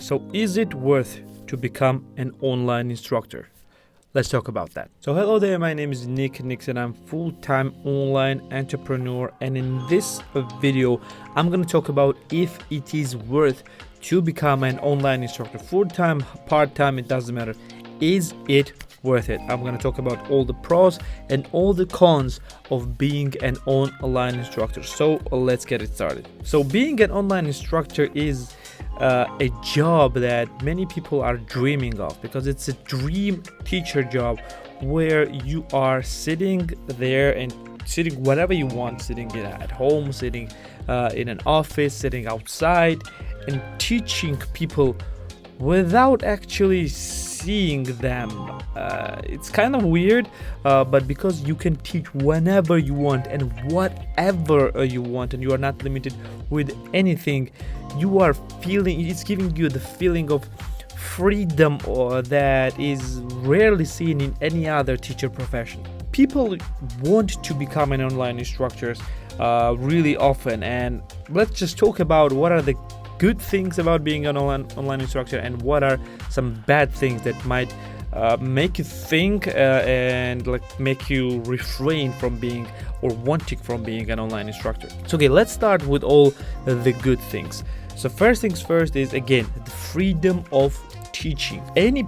So is it worth to become an online instructor? Let's talk about that. So hello there, my name is Nick Nyxson. I'm full-time online entrepreneur, and in this video I'm going to talk about if it is worth to become an online instructor, full-time, part-time, it doesn't matter. Is it worth it? I'm going to talk about all the pros and all the cons of being an online instructor. So let's get it started. So being an online instructor is a job that many people are dreaming of, because it's a dream teacher job where you are sitting there and sitting whatever you want, sitting at home, sitting in an office, sitting outside and teaching people without actually seeing them. It's kind of weird, but because you can teach whenever you want and whatever you want, and you are not limited with anything, you are feeling, it's giving you the feeling of freedom that is rarely seen in any other teacher profession. People want to become an online instructors really often, and let's just talk about what are the good things about being an online instructor and what are some bad things that might make you think and make you refrain from being or wanting from being an online instructor. So okay, let's start with all the good things. So first things first is, again, the freedom of teaching. Any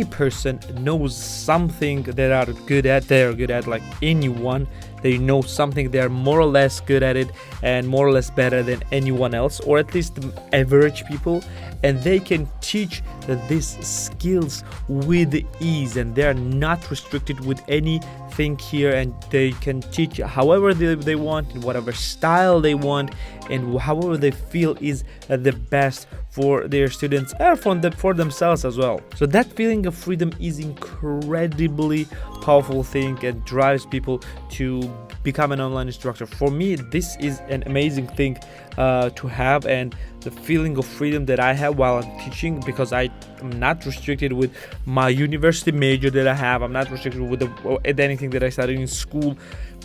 person knows something they are good at, like anyone. They know something, they're more or less good at it and more or less better than anyone else, or at least the average people, and they can teach these skills with ease, and they're not restricted with anything here, and they can teach however they want, in whatever style they want, and however they feel is the best for their students or for themselves as well. So that feeling of freedom is incredibly powerful thing and drives people to become an online instructor. For me, this is an amazing thing to have, and the feeling of freedom that I have while I'm teaching, because I am not restricted with my university major that I have. I'm not restricted with anything that I studied in school,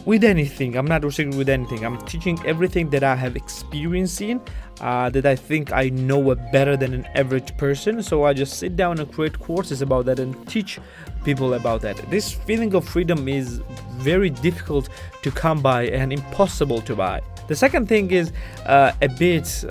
with anything. I'm not restricted with anything. I'm teaching everything that I have experience in, that I think I know better than an average person. So I just sit down and create courses about that and teach people about that. This feeling of freedom is very difficult to come by and impossible to buy. The second thing is a bit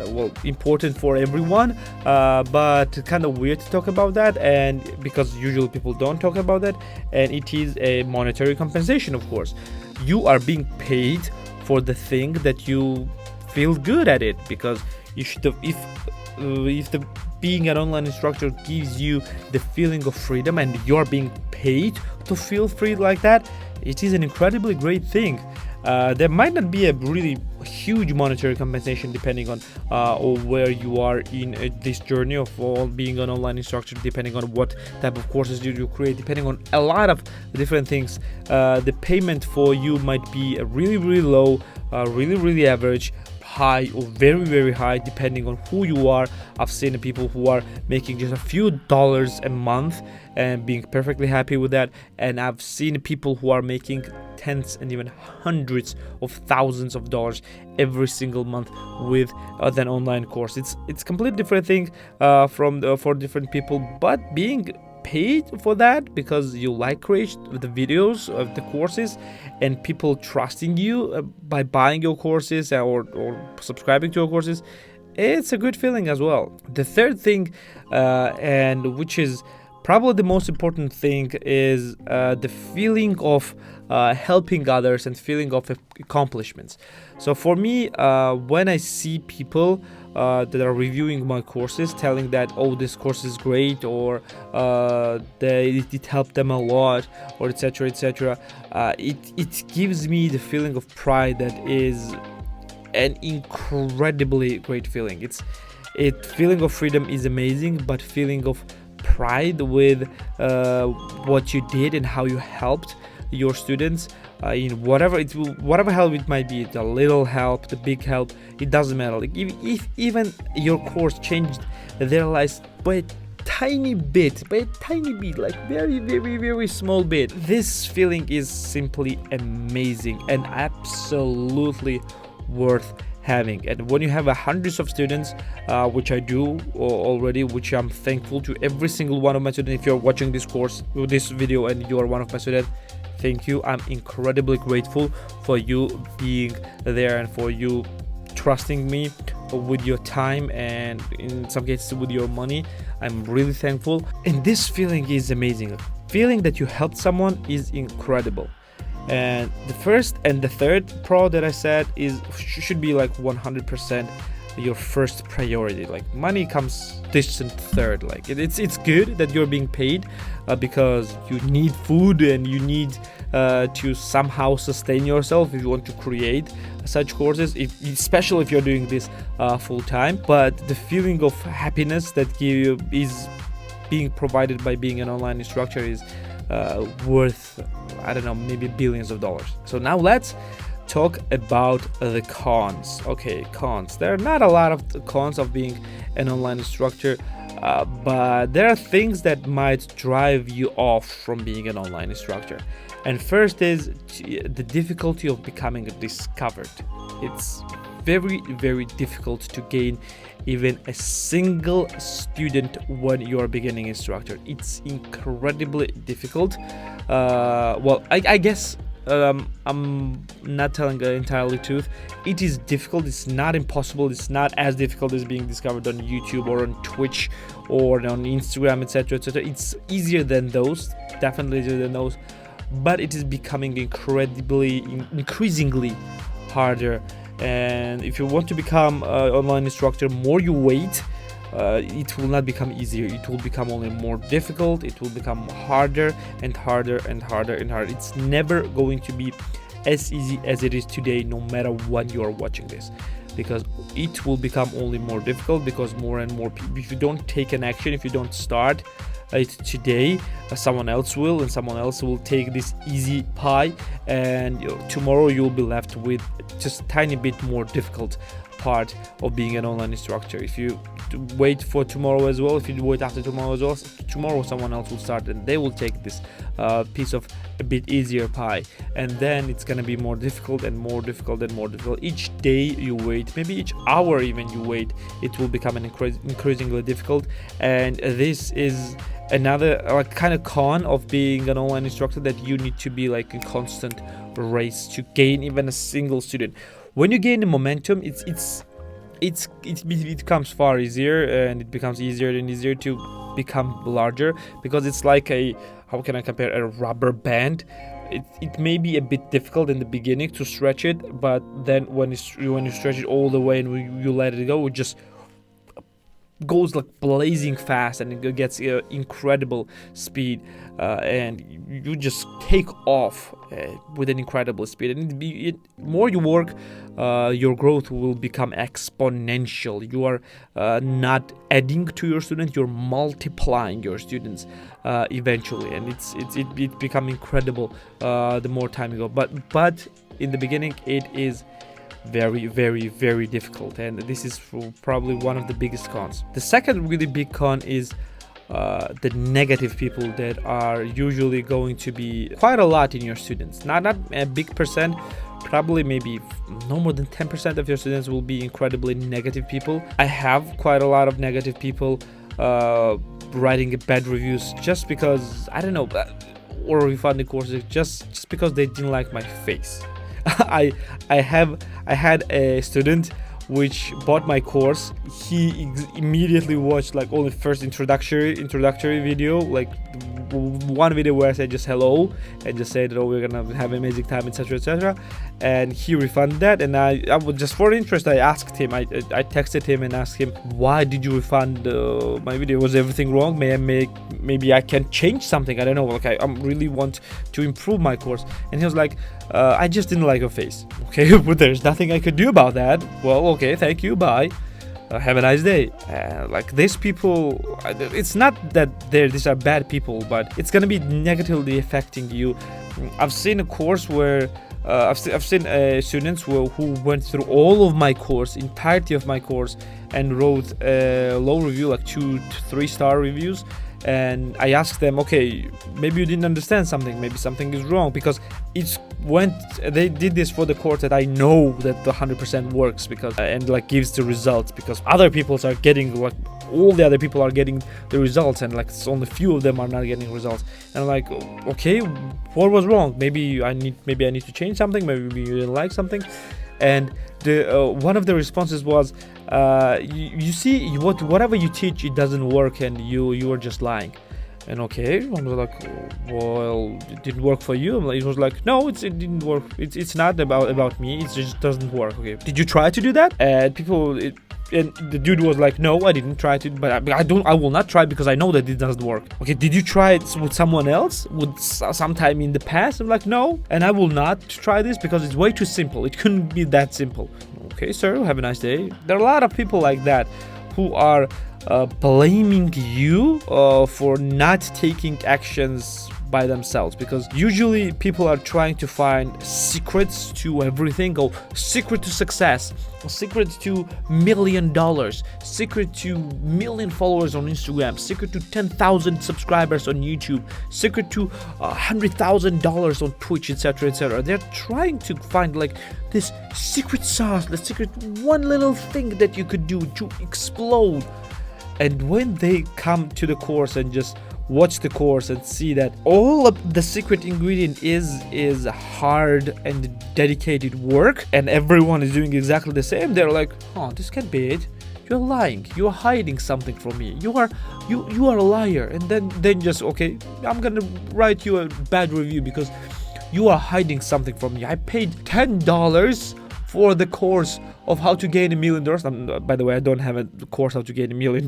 important for everyone, but kind of weird to talk about that, and because usually people don't talk about that, and it is a monetary compensation. Of course, you are being paid for the thing that you feel good at it, because you should have, if being an online instructor gives you the feeling of freedom and you're being paid to feel free like that, it is an incredibly great thing. There might not be a really huge monetary compensation depending on where you are in this journey of being an online instructor, depending on what type of courses you create, depending on a lot of different things. The payment for you might be really low, really average, high, or very high, depending on who you are. I've seen people who are making just a few dollars a month and being perfectly happy with that, and I've seen people who are making tens and even hundreds of thousands of dollars every single month with an online course. It's completely different thing for different people, but being paid for that because you like create the videos of the courses and people trusting you by buying your courses or subscribing to your courses, it's a good feeling as well. The third thing, and which is probably the most important thing, is the feeling of helping others and feeling of accomplishments. So for me, when I see people that are reviewing my courses, telling that, oh, this course is great, or it helped them a lot, or etc., it gives me the feeling of pride that is an incredibly great feeling. Feeling of freedom is amazing, but feeling of pride with what you did and how you helped your students in whatever help it might be, the little help, the big help, it doesn't matter. Like if even your course changed their lives by a tiny bit, like very small bit, this feeling is simply amazing and absolutely worth having. And when you have hundreds of students, which I do already, which I'm thankful to every single one of my students. If you're watching this course, this video, and you are one of my students, thank you. I'm incredibly grateful for you being there and for you trusting me with your time and in some cases with your money. I'm really thankful, and this feeling is amazing. Feeling that you helped someone is incredible. And the first and the third pro that I said is should be like 100% your first priority. Like money comes distant third. Like it's good that you're being paid because you need food and you need to somehow sustain yourself if you want to create such courses, especially if you're doing this full time. But the feeling of happiness that is being provided by being an online instructor is worth, I don't know, maybe billions of dollars. So now let's talk about the cons. Okay, cons. There are not a lot of cons of being an online instructor, but there are things that might drive you off from being an online instructor. And first is the difficulty of becoming discovered. It's very, very difficult to gain even a single student when you're a beginning instructor. It's incredibly difficult. Well, I guess I'm not telling the entirely truth. It is difficult. It's not impossible. It's not as difficult as being discovered on YouTube or on Twitch or on Instagram, etc., etc. It's easier than those, definitely easier than those, but it is becoming increasingly harder. And if you want to become an online instructor, more you wait, it will not become easier. It will become only more difficult. It will become harder and harder and harder and harder. It's never going to be as easy as it is today, no matter when you are watching this, because it will become only more difficult, because more and more people, if you don't take an action, if you don't start it today, someone else will, and someone else will take this easy pie, and tomorrow you'll be left with just a tiny bit more difficult part of being an online instructor. If you wait for tomorrow as well, if you wait after tomorrow as well, tomorrow someone else will start and they will take this piece of a bit easier pie, and then it's gonna be more difficult and more difficult and more difficult. Each day you wait, maybe each hour even you wait, it will become an increasingly difficult. And this is another kind of con of being an online instructor, that you need to be like in constant race to gain even a single student. When you gain the momentum, it becomes far easier, and it becomes easier and easier to become larger, because it's like how can I compare, a rubber band. It may be a bit difficult in the beginning to stretch it, but then when you stretch it all the way and you let it go, it just goes like blazing fast, and it gets incredible speed, and you just take off with an incredible speed. And more you work, your growth will become exponential. You are not adding to your students, you're multiplying your students eventually, and it become incredible the more time you go. But in the beginning, it is very, very, very difficult, and this is probably one of the biggest cons. The second really big con is the negative people that are usually going to be quite a lot in your students. Not a big percent, probably maybe no more than 10% of your students will be incredibly negative people. I have quite a lot of negative people writing bad reviews just because, I don't know, or refunding courses just because they didn't like my face. I had a student which bought my course. He immediately watched like only first introductory video, like one video where I said just hello and just said, oh, we're gonna have an amazing time, etc., etc. And he refunded that, and I was just for interest, I asked him, I texted him and asked him, why did you refund my video? Was everything wrong? Maybe I can change something, I don't know, like I really want to improve my course. And he was like, I just didn't like your face. Okay, but there's nothing I could do about that. Well, okay, thank you, bye. Have a nice day. Like these people, it's not that these are bad people, but it's gonna be negatively affecting you. I've seen a course where I've seen students who went through all of my course, entirety of my course, and wrote a low review, like 2 to 3 star reviews, and I asked them, okay, maybe you didn't understand something, maybe something is wrong, because they did this for the course that I know that the 100% works, because and like gives the results, because other people are getting, like all the other people are getting the results, and like it's only few of them are not getting results. And I'm like, okay, what was wrong? Maybe I need to change something, maybe you didn't like something. And the one of the responses was, you see, whatever you teach, it doesn't work, and you are just lying. And okay, I was like, well, it didn't work for you. It was like, no, it didn't work. It's not about me. It just doesn't work. Okay, did you try to do that? And and the dude was like, no, I didn't try to, but I will not try, because I know that it doesn't work. Okay, did you try it with someone else, with sometime in the past? I'm like, no, and I will not try this because it's way too simple. It couldn't be that simple. Okay, sir, have a nice day. There are a lot of people like that who are blaming you for not taking actions by themselves, because usually people are trying to find secrets to everything. Secret to success, secret to $1 million, secret to 1 million followers on Instagram, secret to 10,000 subscribers on YouTube, secret to $100,000 on Twitch, etc., etc. They're trying to find like this secret sauce, the secret one little thing that you could do to explode. And when they come to the course and just watch the course and see that all of the secret ingredient is hard and dedicated work, and everyone is doing exactly the same, they're like, oh, this can't be it. You're lying. You're hiding something from me. You are a liar. And then just, okay, I'm gonna write you a bad review because you are hiding something from me. I paid $10 for the course of how to gain $1 million. By the way, I don't have a course how to gain $1 million,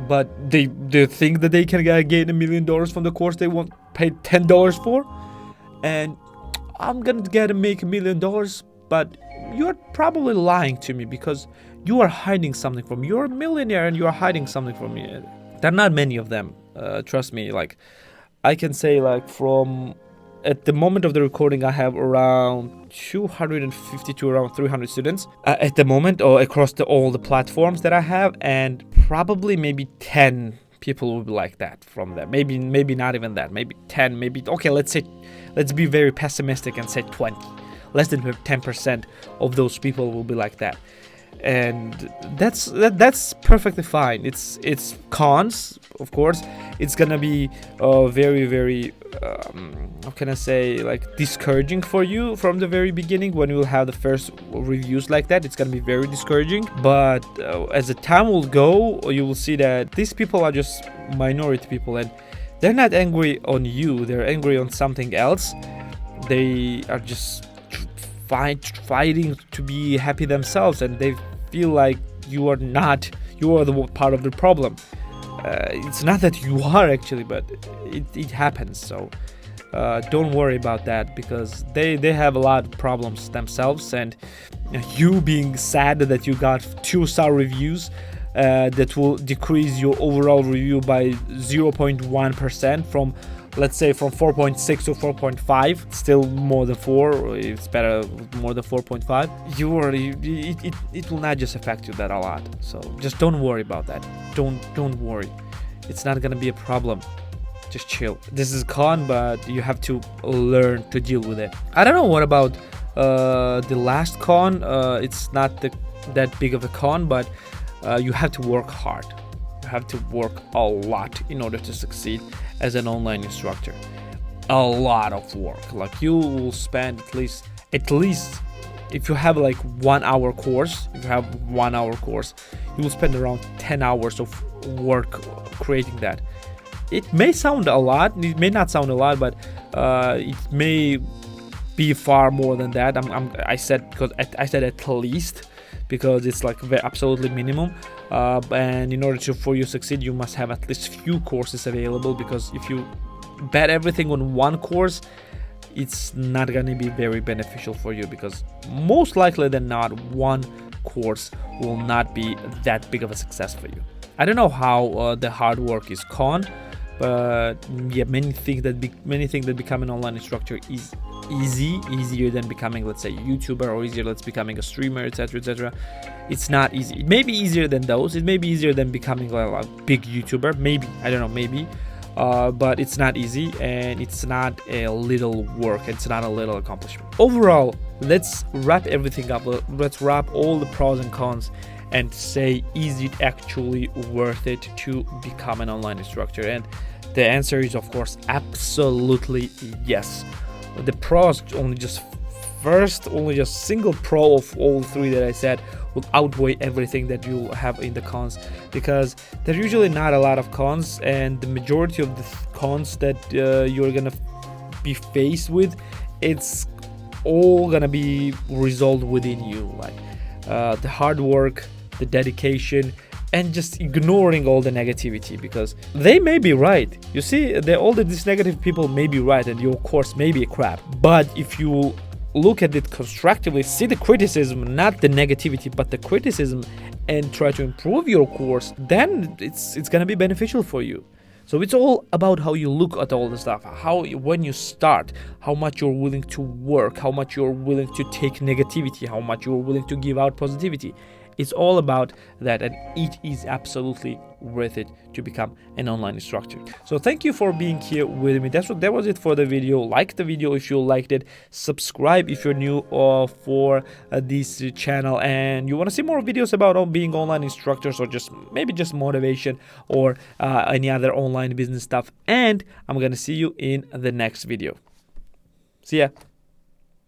but they think that they can gain $1 million from the course they want paid $10 for, and I'm gonna make $1 million. But you're probably lying to me because you are hiding something from me. You're a millionaire and you are hiding something from me. There are not many of them. Trust me. Like, I can say, like, from at the moment of the recording, I have around 250 to around 300 students at the moment, or across all the platforms that I have, and probably maybe 10 people will be like that from them. Maybe not even that. Maybe 10. Maybe, okay, let's be very pessimistic and say 20. Less than 10% of those people will be like that. And that's perfectly fine. It's cons, of course. It's gonna be very, very how can I say, like, discouraging for you from the very beginning. When you will have the first reviews like that, it's gonna be very discouraging. But as the time will go, you will see that these people are just minority people, and they're not angry on you. They're angry on something else. They are just fighting to be happy themselves, and they feel like you are the part of the problem. It's not that you are actually, but it happens. So don't worry about that, because they have a lot of problems themselves, and you being sad that you got 2-star reviews that will decrease your overall review by 0.1% from, let's say, from 4.6 to 4.5, still more than 4. It's better more than 4.5. It will not just affect you that a lot. So just don't worry about that. Don't worry. It's not gonna be a problem. Just chill. This is a con, but you have to learn to deal with it. I don't know what about the last con. It's not that big of a con, but you have to work hard. You have to work a lot in order to succeed as an online instructor. A lot of work. Like, you will spend at least if you have like 1 hour course, you will spend around 10 hours of work creating that. It may sound a lot, it may not sound a lot, but it may be far more than that. I said at least, because it's like absolutely minimum. And in order for you to succeed, you must have at least few courses available, because if you bet everything on one course, it's not gonna be very beneficial for you, because most likely than not, one course will not be that big of a success for you. I don't know how the hard work is con, but yeah, many think that becoming an online instructor is easier than becoming, let's say, a YouTuber, or easier than becoming a streamer, etc., etc. It's not easy. It may be easier than those. It may be easier than becoming a big YouTuber. Maybe, I don't know, maybe. But it's not easy, and it's not a little work. It's not a little accomplishment. Overall, let's wrap everything up. Let's wrap all the pros and cons and say, is it actually worth it to become an online instructor? And the answer is, of course, absolutely yes. The pros, only just single pro of all three that I said will outweigh everything that you have in the cons, because there's usually not a lot of cons, and the majority of the cons that you're gonna be faced with, it's all gonna be resolved within you, like the hard work, the dedication, and just ignoring all the negativity, because they may be right. You see, all these negative people may be right, and your course may be crap. But if you look at it constructively, see the criticism, not the negativity, but the criticism, and try to improve your course, then it's gonna be beneficial for you. So it's all about how you look at all the stuff, when you start, how much you're willing to work, how much you're willing to take negativity, how much you're willing to give out positivity. It's all about that, and it is absolutely worth it to become an online instructor. So thank you for being here with me. That was it for the video. Like the video if you liked it. Subscribe if you're new for this channel and you want to see more videos about being online instructors, or maybe just motivation, or any other online business stuff. And I'm gonna see you in the next video. See ya.